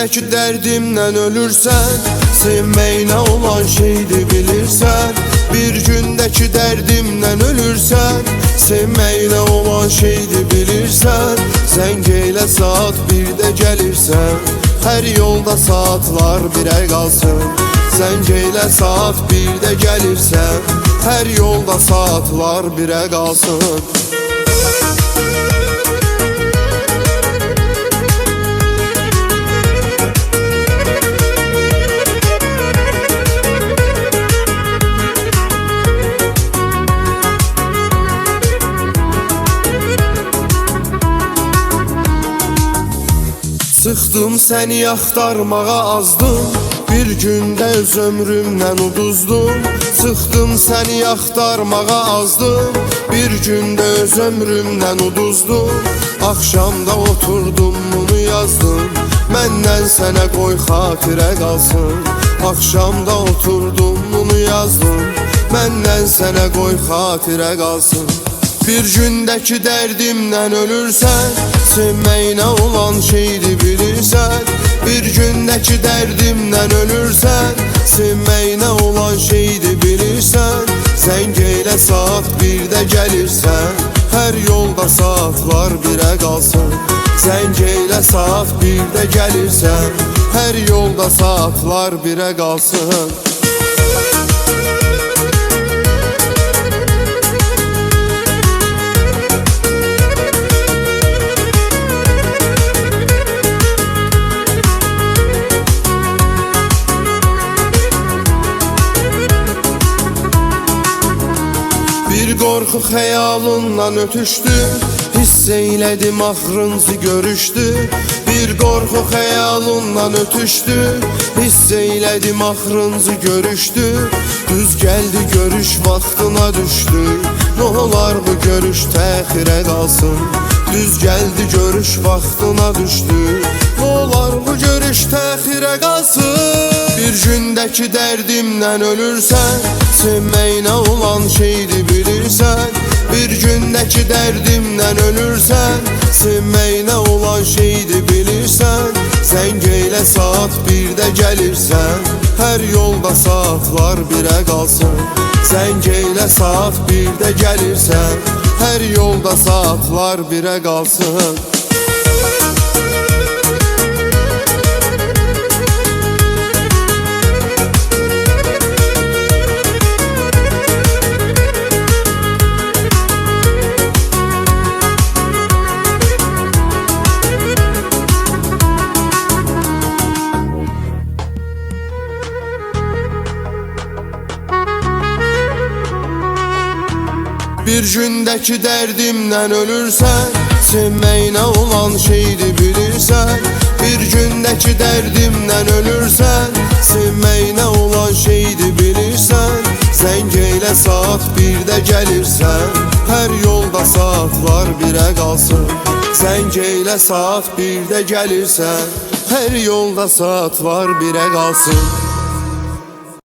gündəki dərdimdən ölürsən, sevməyinə olan şeydi bilirsən. Bir gündəki dərdimdən ölürsən, sevməyinə olan şeydi bilirsən. Zəng elə saat 1-də gəlirsən, hər yolda saatlar birə qalsın. Zəng elə saat 1-də gəlirsən, hər yolda saatlar birə qalsın. Sıxdım səni axtarmağa azdım, bir gündə öz ömrümdən uduzdum. Sıxdım səni axtarmağa azdım, bir gündə öz ömrümdən uduzdum. Axşamda oturdum bunu yazdım, məndən sənə qoy xatirə qalsın. Axşamda oturdum bunu yazdım, məndən sənə qoy xatirə qalsın. Bir gündəki dərdimdən ölürsən, sevməyinə olan şeydi bilirsən. Bir gündəki dərdimdən ölürsən, sevməyinə olan şeydi bilirsən. Zəng elə saat 1-də gəlirsən, hər yolda saatlar birə qalsın. Zəng elə saat 1-də gəlirsən, hər yolda saatlar birə qalsın. Bir qorxu xəyalından ötüşdü, hiss eylədim axırıncı görüşdü. Bir qorxu xəyalından ötüşdü, hiss eylədim axırıncı görüşdü. Düz gəldi görüş vaxtına düşdü, nə olar bu görüş təxirə qalsın. Düz gəldi görüş vaxtına düşdü, nə olar bu görüş təxirə qalsın. Bir gündəki dərdimdən ölürsən, sevməyinə olan şeydi bilirsən. Bir gündəki dərdimdən ölürsən, sevməyinə olan şeydi bilirsən. Zəng elə saat 1-də gəlirsən, hər yolda saatlar birə qalsın. Zəng elə saat 1-də gəlirsən, hər yolda saatlar birə qalsın. Bir gündəki dərdimdən ölürsən, sevməyinə olan şeydi bilirsən. Bir gündəki dərdimdən ölürsən, sevməyinə olan şeydi bilirsən. Zəng elə saat 1-də gəlirsən, hər yolda saatlar birə qalsın. Zəng elə saat 1-də gəlirsən, hər yolda saatlar birə qalsın.